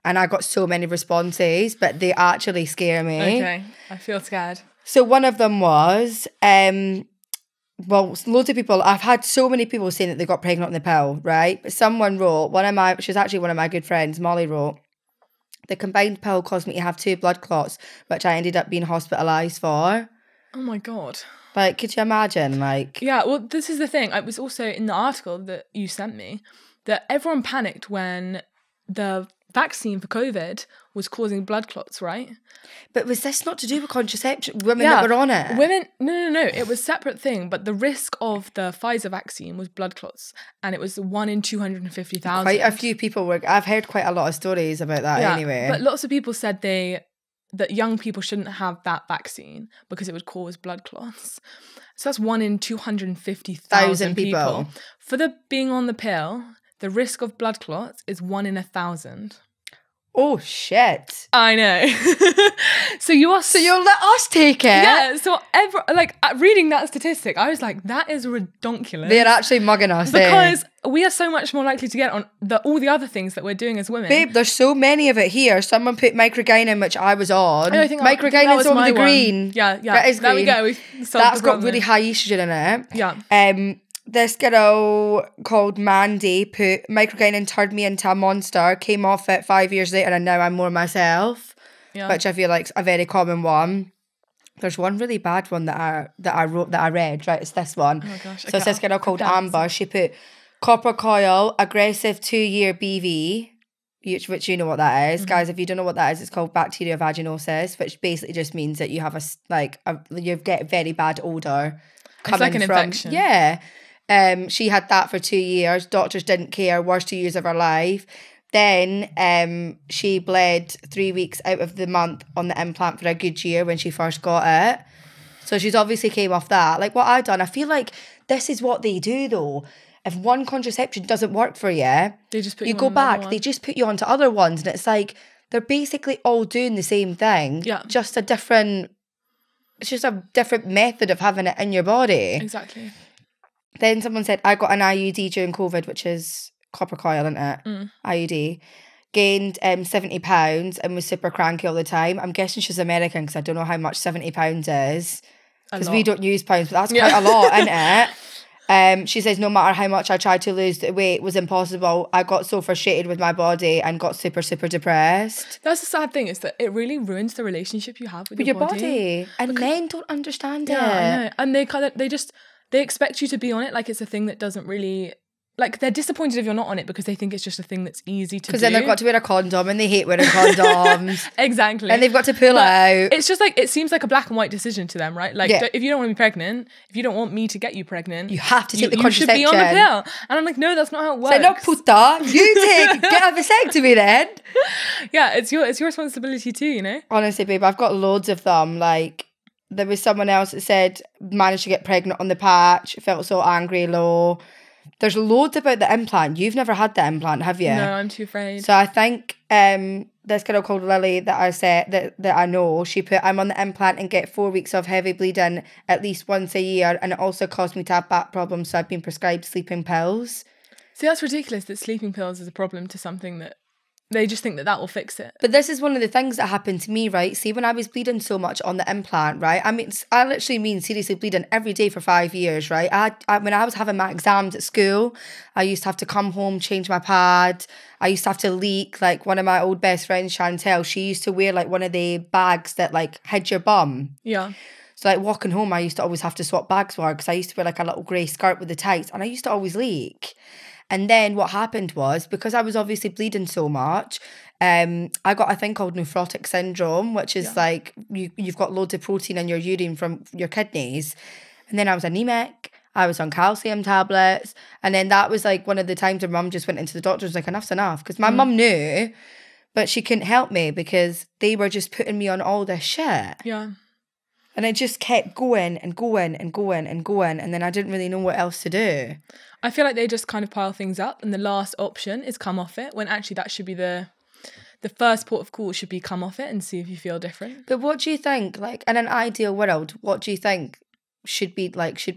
B: And I got so many responses, but they actually scare me.
A: Okay, I feel scared.
B: So one of them was, loads of people, I've had so many people saying that they got pregnant on the pill, right? But someone wrote, she's actually one of my good friends, Molly wrote, the combined pill caused me to have 2 blood clots, which I ended up being hospitalised for.
A: Oh my God.
B: Like, could you imagine? Like,
A: yeah, well, this is the thing. I was also in the article that you sent me that everyone panicked when the vaccine for COVID was causing blood clots, right?
B: But was this not to do with contraception? Women that were on it?
A: Women, no. It was a separate thing, but the risk of the Pfizer vaccine was blood clots, and it was 1 in 250,000.
B: Quite a few people I've heard quite a lot of stories about that anyway.
A: But lots of people said that young people shouldn't have that vaccine because it would cause blood clots. So that's 1 in 250,000 people. For being on the pill, the risk of blood clots is 1 in 1,000.
B: Oh shit!
A: I know. So you'll
B: let us take it?
A: Yeah. So reading that statistic, I was like, that is redonkulous.
B: They're actually mugging us
A: because we are so much more likely to get on all the other things that we're doing as women.
B: Babe, there's so many of it here. Someone put microgynon, which I was on.
A: I think
B: microgynon's on the green.
A: Yeah.
B: That is green.
A: There we go.
B: That's got really high estrogen in it.
A: Yeah.
B: This girl called Mandy put microgynon turned me into a monster, came off it 5 years later, and now I'm more myself, which I feel like is a very common one. There's one really bad one that I read, right? It's this one.
A: Oh my gosh.
B: So it's this girl called Amber. She put copper coil, aggressive 2-year BV, which you know what that is. Guys, if you don't know what that is, it's called bacterial vaginosis, which basically just means that you have you get very bad odour.
A: It's like an infection.
B: Yeah. She had that for 2 years. Doctors didn't care. Worst 2 years of her life. Then she bled 3 weeks out of the month on the implant for a good year when she first got it. So she's obviously came off that. Like what I done, I feel like this is what they do though. If one contraception doesn't work for you,
A: they just put
B: you go back, they just put you onto other ones. And it's like, they're basically all doing the same thing.
A: Yeah.
B: It's just a different method of having it in your body.
A: Exactly.
B: Then someone said, I got an IUD during COVID, which is copper coil, isn't it? IUD. Gained 70 pounds and was super cranky all the time. I'm guessing she's American because I don't know how much 70 pounds is. Because we don't use pounds, but that's quite a lot, isn't it? She says, no matter how much I tried to lose the weight, it was impossible. I got so frustrated with my body and got super, super depressed.
A: That's the sad thing, is that it really ruins the relationship you have with your
B: body. And men don't understand it.
A: I know. And they expect you to be on it like it's a thing that doesn't really... Like, they're disappointed if you're not on it because they think it's just a thing that's easy to do.
B: Because then they've got to wear a condom and they hate wearing condoms.
A: Exactly.
B: And they've got to pull out.
A: It's just like, it seems like a black and white decision to them, right? Like, if you don't want to be pregnant, if you don't want me to get you pregnant...
B: You have to take the contraception.
A: You should be on the pill. And I'm like, no, that's not how it works.
B: So, no, puta. Get a vasectomy then.
A: Yeah, it's your responsibility too, you know?
B: Honestly, babe, I've got loads of them. Like, there was someone else that said, managed to get pregnant on the patch, felt so angry, low... There's loads about the implant. You've never had the implant, have you?
A: No, I'm too afraid.
B: So I think this girl called Lily that I said that I know, she put, I'm on the implant and get 4 weeks of heavy bleeding at least once a year, and it also caused me to have back problems, so I've been prescribed sleeping pills.
A: See, that's ridiculous that sleeping pills is a problem to something that they just think that will fix it.
B: But this is one of the things that happened to me, right? See, when I was bleeding so much on the implant, right? I literally mean seriously bleeding every day for 5 years, right? When I was having my exams at school, I used to have to come home, change my pad. I used to have to leak. Like, one of my old best friends, Chantel, she used to wear like one of the bags that like hid your bum.
A: Yeah.
B: So like walking home, I used to always have to swap bags for her because I used to wear like a little grey skirt with the tights, and I used to always leak. And then what happened was, because I was obviously bleeding so much, I got a thing called nephrotic syndrome, which is like you've got loads of protein in your urine from your kidneys. And then I was anemic. I was on calcium tablets. And then that was like one of the times where mum just went into the doctor and was like, enough's enough. Because my mum knew, but she couldn't help me because they were just putting me on all this shit.
A: Yeah.
B: And it just kept going and going and going and going. And then I didn't really know what else to do.
A: I feel like they just kind of pile things up, and the last option is come off it, when actually that should be the first port of call should be come off it and see if you feel different.
B: But what do you think, like, in an ideal world, what do you think should be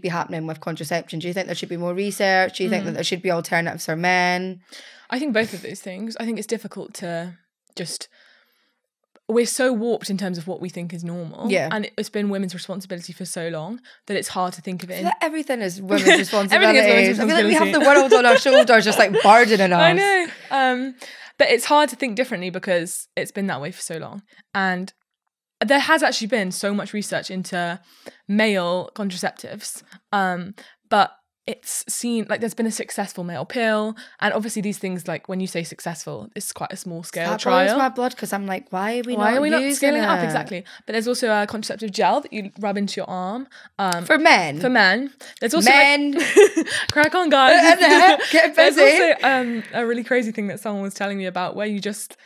B: happening with contraception? Do you think there should be more research? Do you think that there should be alternatives for men?
A: I think both of those things. I think it's difficult to just... We're so warped in terms of what we think is normal.
B: Yeah.
A: And it's been women's responsibility for so long that it's hard to think of it.
B: Everything is women's responsibility.
A: Everything is women's responsibility.
B: I feel like we have the world on our shoulders just like burdening us.
A: I know. But it's hard to think differently because it's been that way for so long. And there has actually been so much research into male contraceptives. But it's seen, like, there's been a successful male pill, and obviously these things, like, when you say successful, it's quite a small scale trial.
B: That boils my blood because I'm like, why are we not
A: scaling it up? Exactly. But there's also a contraceptive gel that you rub into your arm.
B: For men.
A: There's also
B: men.
A: Crack on, guys.
B: Get busy.
A: There's also a really crazy thing that someone was telling me about, where you just,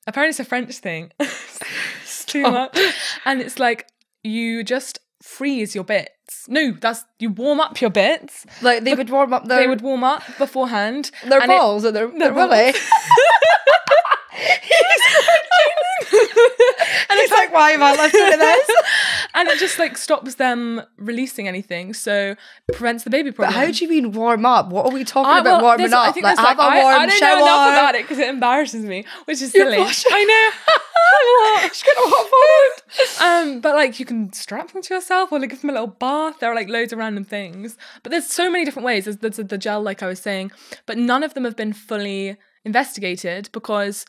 A: apparently it's a French thing. It's too much. And it's like, you just freeze your bits. No, you warm up your bits.
B: Like they would warm up
A: They would warm up beforehand.
B: Their balls and their willy. And it's like, why am I listening to this?
A: And it just like stops them releasing anything, so prevents the baby problem.
B: But how do you mean warm up? What are we talking about warming up?
A: I don't know enough about it because it embarrasses me, which is silly. I know.
B: She's got a hot food.
A: But like you can strap them to yourself or like give them a little bath. There are like loads of random things. But there's so many different ways. There's the gel, like I was saying, but none of them have been fully investigated because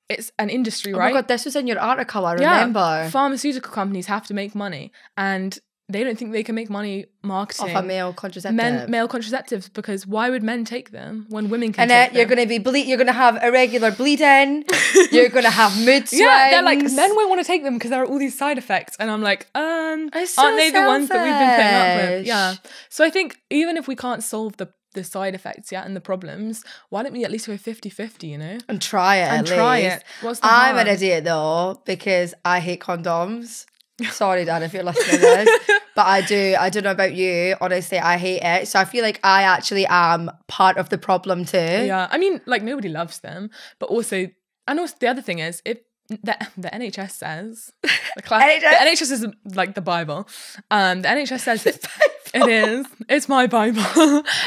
A: it's an industry,
B: Oh
A: right?
B: my God, this was in your article, I remember.
A: Pharmaceutical companies have to make money, and they don't think they can make money marketing
B: Off a male contraceptive.
A: male contraceptives, because why would men take them when women can
B: And
A: take them?
B: you're going to be you're going to have irregular bleeding. You're going to have mood swings.
A: Yeah, they're like, men won't want to take them because there are all these side effects. And I'm like, aren't they the ones that we've been putting up with? Yeah. So I think even if we can't solve the side effects yet and the problems, why don't we at least go 50-50, you know?
B: And try it
A: And try it. What's the
B: I'm
A: harm?
B: an idiot though, because I hate condoms. Sorry, Dad, if you're listening to this. But I do. I don't know about you. Honestly, I hate it. So I feel like I actually am part of the problem too.
A: Yeah. I mean, like, nobody loves them. But also the other thing is, if the NHS says, the NHS is like the Bible. The NHS says that it is. It's my Bible.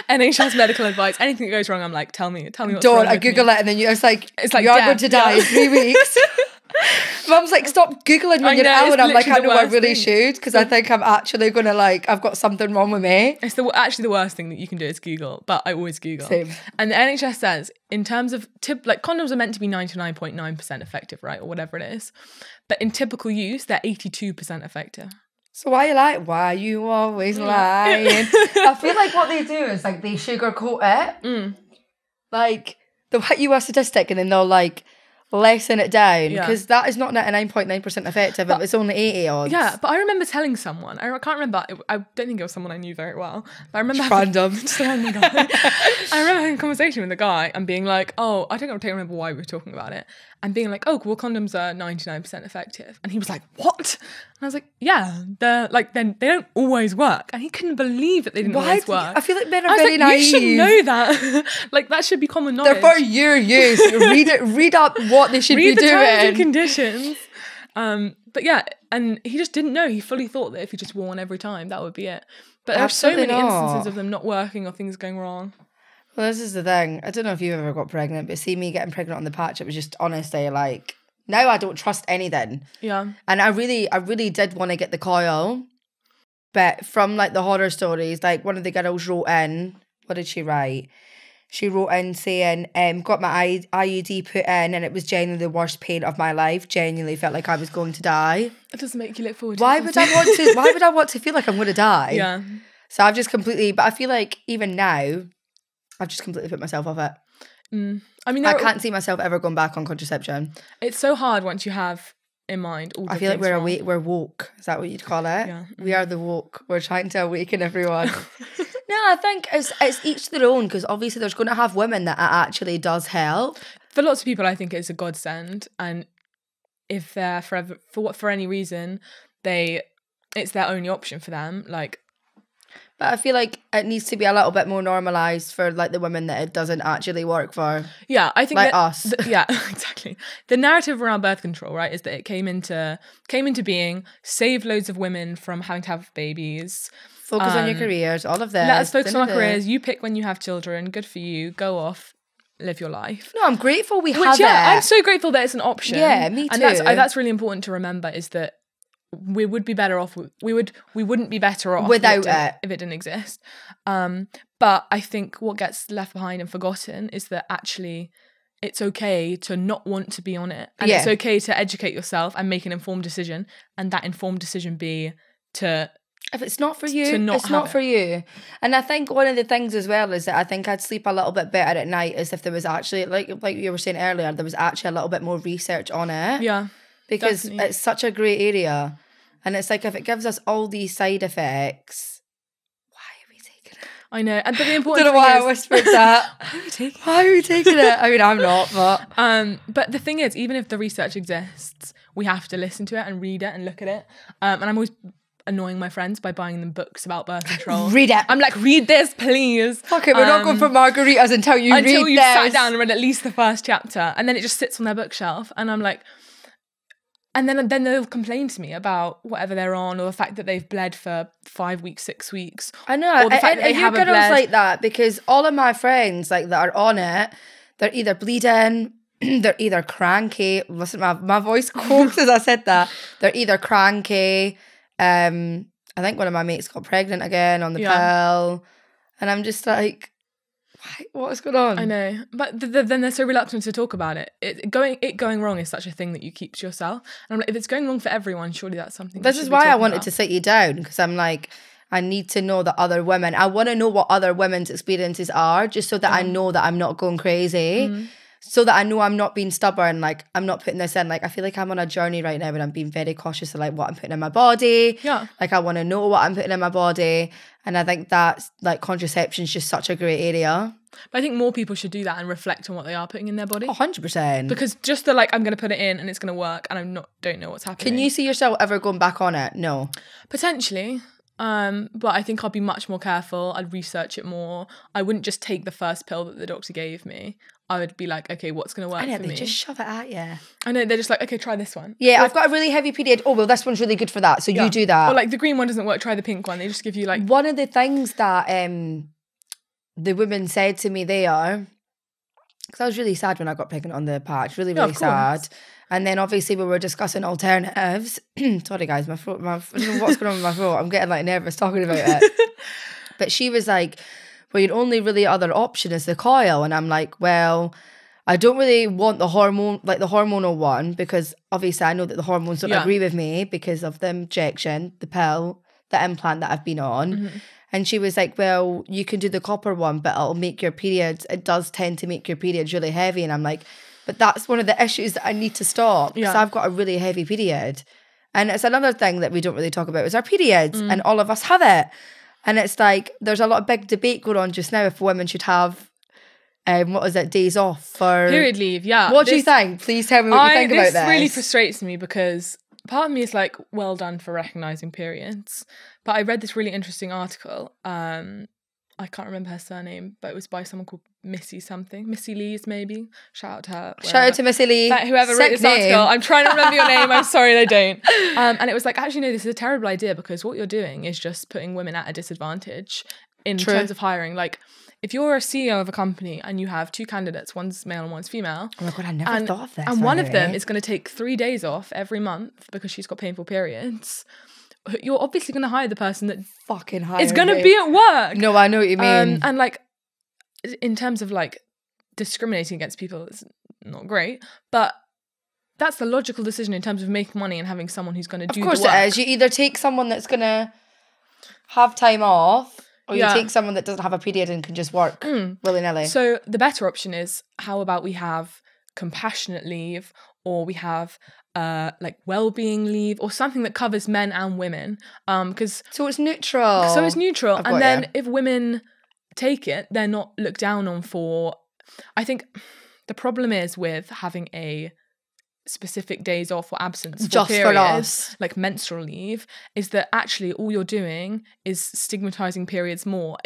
A: NHS medical advice. Anything that goes wrong, I'm like, tell me what's wrong.
B: Don't. I Google it and then it's like you are going to die in 3 weeks. Mum's like, stop Googling when you're ill, and I'm like, I know I really should, because I think I'm actually gonna I've got something wrong with me.
A: It's actually the worst thing that you can do is Google, but I always Google.
B: Same.
A: And the NHS says, in terms of condoms are meant to be 99.9% effective, right, or whatever it is, but in typical use they're 82% effective.
B: So why are you always lying? I feel like what they do is like they sugarcoat it. Like they'll hit you a statistic and then they'll like lessen it down, because that is not 99.9% effective. It's only 80 odds.
A: Yeah, but I remember telling someone, I can't remember, I don't think it was someone I knew very well, but I remember
B: just
A: a random guy. I remember having a conversation with the guy and being like, oh, I don't remember why we were talking about it, and being like, oh, well, condoms are 99% effective, and he was like, what? And I was like, yeah, they're like, then they don't always work, and he couldn't believe that they didn't always work.
B: I feel like men are very naive.
A: You should know that. Like, that should be common knowledge.
B: They're for your use. Read up what they should be doing.
A: Read the terms and conditions. But yeah, and he just didn't know. He fully thought that if he just wore one every time, that would be it. But there are so many instances of them not working or things going wrong.
B: Well, this is the thing. I don't know if you ever got pregnant, but see me getting pregnant on the patch, it was just honestly like, now I don't trust anything. Yeah. And I really did want to get the coil. But from like the horror stories, like one of the girls wrote in, what did she write? She wrote in saying, got my IUD put in and it was genuinely the worst pain of my life. Genuinely felt like I was going to die.
A: It doesn't make you look forward to
B: Why would I want to feel like I'm going to die?
A: Yeah.
B: So I've just completely, but I feel like even now, I've just completely put myself off it. I mean, I can't see myself ever going back on contraception.
A: It's so hard once you have in mind all the
B: I feel like we're woke. Is that what you'd call it?
A: Yeah.
B: We are the woke. We're trying to awaken everyone. No, I think it's each their own, because obviously there's going to have women that it actually does help.
A: For lots of people, I think it's a godsend, and if they're for any reason it's their only option for them, like.
B: But I feel like it needs to be a little bit more normalised for like the women that it doesn't actually work for.
A: Yeah, I think
B: like us.
A: Yeah, exactly. The narrative around birth control, right, is that it came into being, saved loads of women from having to have babies.
B: Focus on your careers, all of this.
A: Let us focus on our careers. You pick when you have children. Good for you. Go off. Live your life.
B: No, I'm grateful we have it.
A: I'm so grateful that it's an option.
B: Yeah, me too.
A: And that's really important to remember, is that we would be better off. We wouldn't be better off
B: without it
A: if it didn't exist. But I think what gets left behind and forgotten is that actually it's okay to not want to be on it, and it's okay to educate yourself and make an informed decision, and that informed decision be to.
B: If it's not for you, it's not for you. And I think one of the things as well is that I think I'd sleep a little bit better at night is if there was actually, like you were saying earlier, there was actually a little bit more research on it.
A: Yeah.
B: Because it's such a grey area. And it's like, if it gives us all these side effects, why are we taking it?
A: I know. But the important
B: thing is... I don't know why I whispered that.
A: Why are we taking it?
B: I mean, I'm not, but...
A: But the thing is, even if the research exists, we have to listen to it and read it and look at it. And I'm always annoying my friends by buying them books about birth control.
B: Read it.
A: I'm like, read this, please.
B: Fuck it, we're not going for margaritas until you've
A: sat down and read at least the first chapter. And then it just sits on their bookshelf. And I'm like... And then they'll complain to me about whatever they're on, or the fact that they've bled for 5 weeks, 6 weeks.
B: I know.
A: Or the fact that they haven't bled.
B: Like that, because all of my friends like that are on it, they're either bleeding, they're either cranky. Listen, my voice croaks as I said that. They're either cranky. I think one of my mates got pregnant again on the pill. And I'm just like, What is going on?
A: I know, but then they're so reluctant to talk about it. It going wrong is such a thing that you keep to yourself. And I'm like, if it's going wrong for everyone, surely that's something.
B: This is why I wanted to sit you down, because I'm like, I need to know that other women. I want to know what other women's experiences are, just so that I know that I'm not going crazy. So that I know I'm not being stubborn, like I'm not putting this in. Like I feel like I'm on a journey right now and I'm being very cautious of like what I'm putting in my body.
A: Yeah.
B: Like I want to know what I'm putting in my body. And I think that's like contraception is just such a great area.
A: But I think more people should do that and reflect on what they are putting in their body.
B: 100%.
A: Because just the like, I'm going to put it in and it's going to work and don't know what's happening.
B: Can you see yourself ever going back on it? No.
A: Potentially. But I think I'll be much more careful. I'd research it more. I wouldn't just take the first pill that the doctor gave me. I would be like, okay, what's going to work for me?
B: They just shove it at you.
A: I know, they're just like, okay, try this one.
B: Yeah, I've got a really heavy period. Oh, well, this one's really good for that. So you do that.
A: Or like the green one doesn't work, try the pink one. They just give you like...
B: One of the things that the woman said to me there, because I was really sad when I got pregnant on the patch, really sad. And then obviously we were discussing alternatives. Sorry guys, my throat, I don't know what's going on with my throat. I'm getting like nervous talking about it. But she was like, well, your only really other option is the coil. And I'm like, well, I don't really want the hormone, like the hormonal one, because obviously I know that the hormones don't agree with me because of the injection, the pill, the implant that I've been on. And she was like, well, you can do the copper one, but it'll make your periods, it does tend to make your periods really heavy. And I'm like, but that's one of the issues that I need to stop, because I've got a really heavy period. And it's another thing that we don't really talk about is our periods, and all of us have it. And it's like, there's a lot of big debate going on just now if women should have, days off for...
A: Period leave, yeah.
B: What do you think? Please tell me what you think about this.
A: This really frustrates me because part of me is like, well done for recognising periods. But I read this really interesting article. I can't remember her surname, but it was by someone called Missy something. Missy Lees, maybe. Shout out to her.
B: Shout out to Missy Lee.
A: Whoever wrote this article. I'm trying to remember your name. I'm sorry, I don't. And it was like, actually, no, this is a terrible idea because what you're doing is just putting women at a disadvantage in terms of hiring. Like, if you're a CEO of a company and you have two candidates, one's male and one's female.
B: Oh my God, I never thought of this.
A: And one of them is going to take 3 days off every month because she's got painful periods. You're obviously going to hire the person that
B: fucking hire
A: is going to be at work.
B: No, I know what you mean.
A: And like, in terms of like discriminating against people, it's not great, but that's the logical decision in terms of making money and having someone who's going to do the work. Of course
B: it is. You either take someone that's going to have time off, or you take someone that doesn't have a period and can just work willy-nilly.
A: So the better option is, how about we have compassionate leave, or we have like well-being leave, or something that covers men and women, because
B: so it's neutral.
A: And then if women take it, they're not looked down on for... I think the problem is with having a specific days off or absence for
B: just
A: periods,
B: for us,
A: like menstrual leave, is that actually all you're doing is stigmatizing periods more.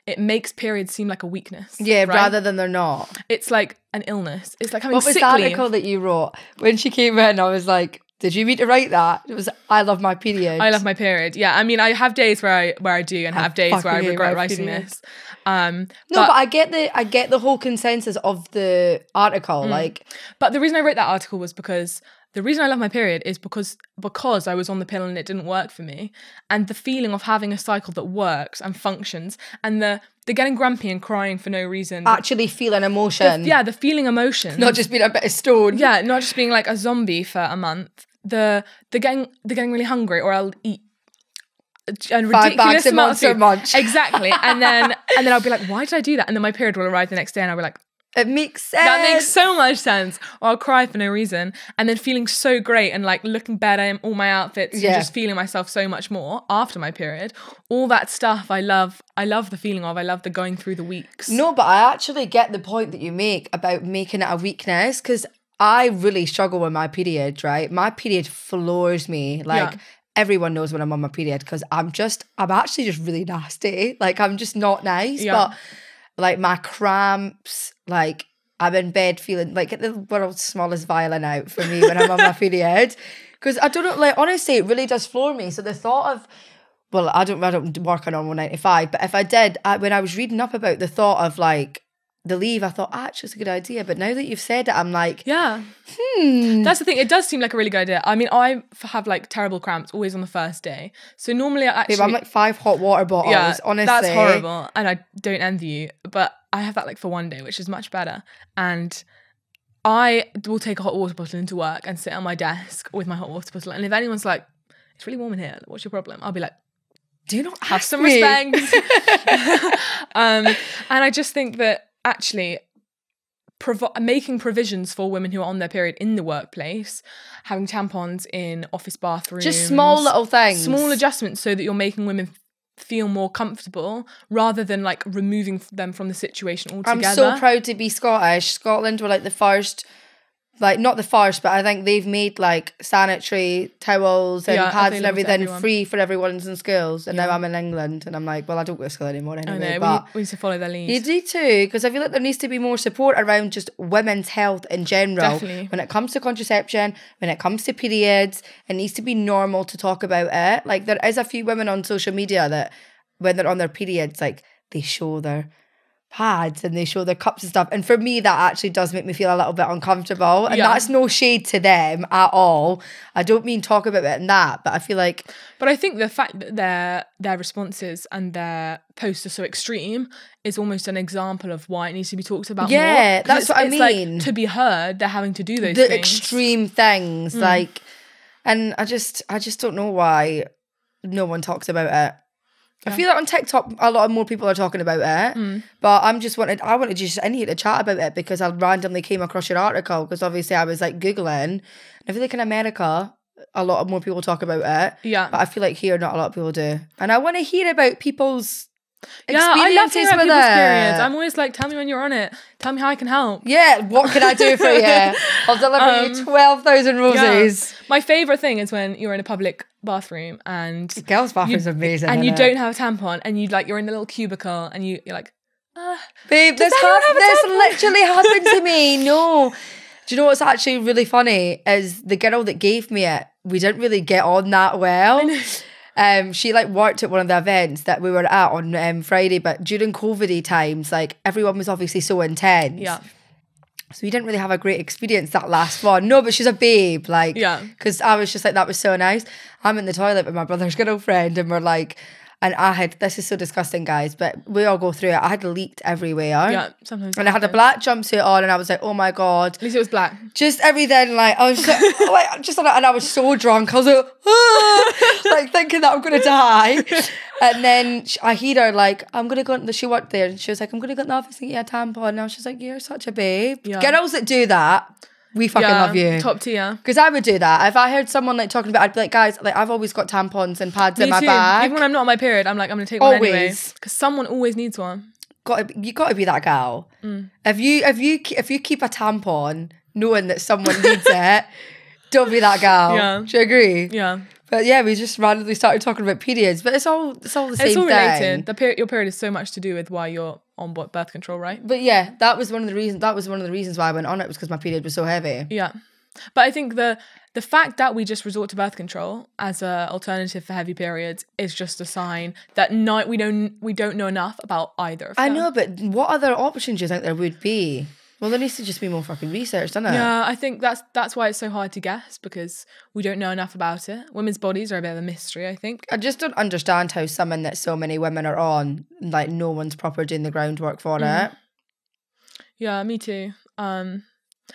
A: It makes periods seem like a weakness,
B: rather than they're not.
A: It's like an illness. It's like having
B: what was
A: sick
B: the
A: leave.
B: Article that you wrote when she came in? I was like, did you mean to write that? It was, I love my period.
A: I love my period. Yeah, I mean, I have days where I do, and have days where I regret writing this.
B: But I get the whole consensus of the article.
A: But the reason I wrote that article was because the reason I love my period is because I was on the pill and it didn't work for me, and the feeling of having a cycle that works and functions, and the getting grumpy and crying for no reason,
B: actually feeling emotion,
A: the feeling emotions,
B: not just being a bit of stone,
A: not just being like a zombie for a month. The getting really hungry, or I'll eat a ridiculous amount of food.
B: Month.
A: Exactly. And then I'll be like, why did I do that? And then my period will arrive the next day and I'll be like,
B: it makes sense.
A: That makes so much sense. Or I'll cry for no reason. And then feeling so great and like looking better in all my outfits and just feeling myself so much more after my period. All that stuff I love the feeling of. I love the going through the weeks.
B: No, but I actually get the point that you make about making it a weakness, because I really struggle with my period, right? My period floors me. Everyone knows when I'm on my period, because I'm actually just really nasty. Like, I'm just not nice. But like my cramps, like I'm in bed feeling like the world's smallest violin out for me when I'm on my period. Because I don't know, like honestly, it really does floor me. So the thought of, well, I don't work on normal 9 to 5, but if I did, when I was reading up about the thought of like the leave, I thought, actually, it's a good idea. But now that you've said it, I'm like,
A: yeah. That's the thing. It does seem like a really good idea. I mean, I have like terrible cramps always on the first day. So normally I actually...
B: Babe, I'm like 5 hot water bottles, honestly.
A: That's horrible. And I don't envy you. But I have that like for one day, which is much better. And I will take a hot water bottle into work and sit on my desk with my hot water bottle. And if anyone's like, it's really warm in here, what's your problem? I'll be like,
B: do you not
A: have some respect? And I just think that actually making provisions for women who are on their period in the workplace, having tampons in office bathrooms,
B: just small little things,
A: small adjustments, so that you're making women feel more comfortable rather than like removing them from the situation altogether.
B: I'm so proud to be Scottish. Scotland were like the first, like not the first, but I think they've made like sanitary towels and pads and everything free for everyone in schools. And now I'm in England and I'm like, well, I don't go to school anymore anyway.
A: I know,
B: but
A: we need to follow their lead.
B: You do too, because I feel like there needs to be more support around just women's health in general.
A: Definitely.
B: When it comes to contraception, when it comes to periods, it needs to be normal to talk about it. Like there is a few women on social media that when they're on their periods, like they show their pads and they show their cups and stuff, and for me that actually does make me feel a little bit uncomfortable, and that's no shade to them at all. I don't mean talk about it and that, but I feel like,
A: but I think the fact that their responses and their posts are so extreme is almost an example of why it needs to be talked about more.
B: That's what I mean.
A: Like, to be heard, they're having to do those
B: the
A: things.
B: Extreme things, like, and I just don't know why no one talks about it. I feel like on TikTok a lot more people are talking about it, but I wanted just in here to chat about it because I randomly came across your article, because obviously I was like Googling, and I feel like in America a lot more people talk about it, but I feel like here not a lot of people do, and I want to hear about people's experiences
A: I love hearing about
B: with
A: people's
B: it.
A: periods. I'm always like, tell me when you're on it, tell me how I can help.
B: What can I do for you? I'll deliver you 12,000 roses.
A: My favourite thing is when you're in a public bathroom and
B: girls' bathrooms are amazing,
A: and you don't have a tampon, and you're in a little cubicle and you're like,
B: babe, this literally happened to me. No, do you know what's actually really funny is the girl that gave me it, we didn't really get on that well. She like worked at one of the events that we were at on Friday, but during COVID times, like everyone was obviously so intense. So we didn't really have a great experience that last one. No, but she's a babe, like, because I was just like, that was so nice. I'm in the toilet with my brother's girlfriend, and we're like, and this is so disgusting, guys, but we all go through it. I had leaked everywhere.
A: Sometimes.
B: And I had a black jumpsuit on, and I was like, oh my God. At
A: least it was black.
B: Just everything, like, I was and I was so drunk. I was like, like thinking that I'm going to die. And then I hear her like, I'm going to go into she worked there, and she was like, I'm going to go in the office and get a tampon. And I was just like, you're such a babe. Girls that do that, we fucking love you.
A: Top tier.
B: Because I would do that. If I heard someone like talking about it, I'd be like, guys, like I've always got tampons and pads in my bag.
A: Even when I'm not on my period, I'm like, I'm going to take one anyway. Because someone always needs one.
B: You got to be that girl. If you keep a tampon knowing that someone needs it, don't be that girl. Do you agree?
A: Yeah.
B: But yeah, we just randomly started talking about periods, but it's all the same thing. It's all related.
A: Your period is so much to do with why you're on birth control, right?
B: But yeah, that was one of the reasons why I went on it, was because my period was so heavy.
A: Yeah. But I think the fact that we just resort to birth control as an alternative for heavy periods is just a sign that we don't know enough about either of them.
B: I know, but what other options do you think there would be? Well, there needs to just be more fucking research, doesn't it?
A: Yeah, I think that's why it's so hard to guess, because we don't know enough about it. Women's bodies are a bit of a mystery, I think.
B: I just don't understand how something that so many women are on, like no one's proper doing the groundwork for it.
A: Yeah, me too.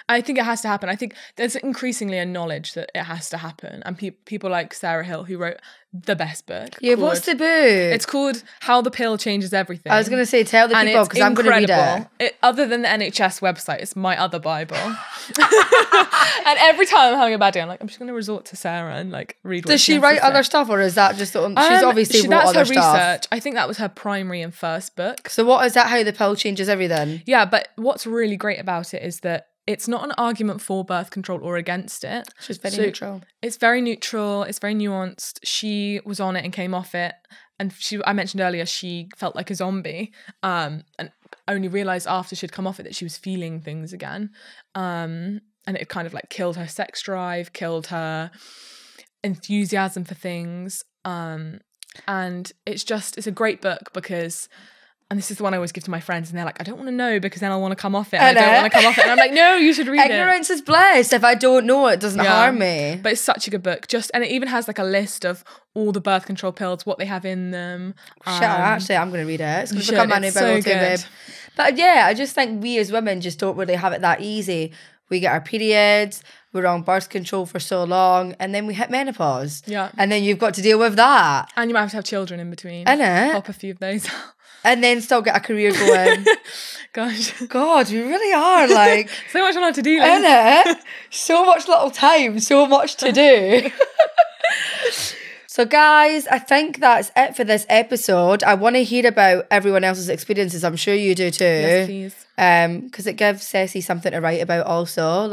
A: I think it has to happen. I think there's increasingly a knowledge that it has to happen. And people like Sarah Hill, who wrote the best book.
B: Yeah, what's the book?
A: It's called How the Pill Changes Everything.
B: I was going to say, tell the people, because I'm going to read it.
A: Other than the NHS website, it's my other Bible. And every time I'm having a bad day, I'm like, I'm just going to resort to Sarah and like read what
B: Does she write other stuff, or is that just she's obviously wrote other stuff? That's her research.
A: I think that was her primary and first book.
B: So what is that, How the Pill Changes Everything?
A: Yeah, but what's really great about it is that it's not an argument for birth control or against it.
B: She's very neutral.
A: It's very neutral. It's very nuanced. She was on it and came off it. And I mentioned earlier, she felt like a zombie, and only realised after she'd come off it that she was feeling things again. And it kind of like killed her sex drive, killed her enthusiasm for things. And it's a great book because And this is the one I always give to my friends, and they're like, I don't want to know because then I'll want to come off it. And I don't want to come off it. And I'm like, no, you should read it.
B: Ignorance is bliss. If I don't know, it doesn't harm me.
A: But it's such a good book. And it even has like a list of all the birth control pills, what they have in them.
B: Actually, I'm going to read it. It's going to become my new Bible too, babe. But yeah, I just think we as women just don't really have it that easy. We get our periods, we're on birth control for so long, and then we hit menopause.
A: Yeah.
B: And then you've got to deal with that.
A: And you might have to have children in between.
B: Innit?
A: Pop a few of those.
B: And then still get a career going.
A: Gosh.
B: God, we really are like...
A: so much on our to-do list.
B: Innit? So much little time, so much to do. So guys, I think that's it for this episode. I want to hear about everyone else's experiences. I'm sure you do too.
A: Yes, please.
B: Because it gives Ceci something to write about also.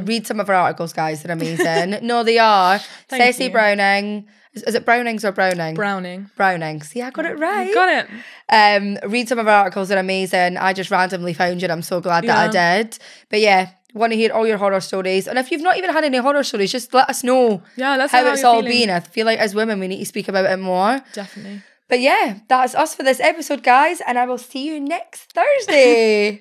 B: Read some of her articles, guys. They're amazing. No, they are. Ceci Browning. Is it Brownings or Browning? Browning. See, I got it right.
A: You got
B: it. Read some of her articles. They're amazing. I just randomly found you and I'm so glad that I did. But yeah, want to hear all your horror stories. And if you've not even had any horror stories, just let us know how it's all been. I feel like as women, we need to speak about it more.
A: Definitely.
B: But yeah, that's us for this episode, guys. And I will see you next Thursday.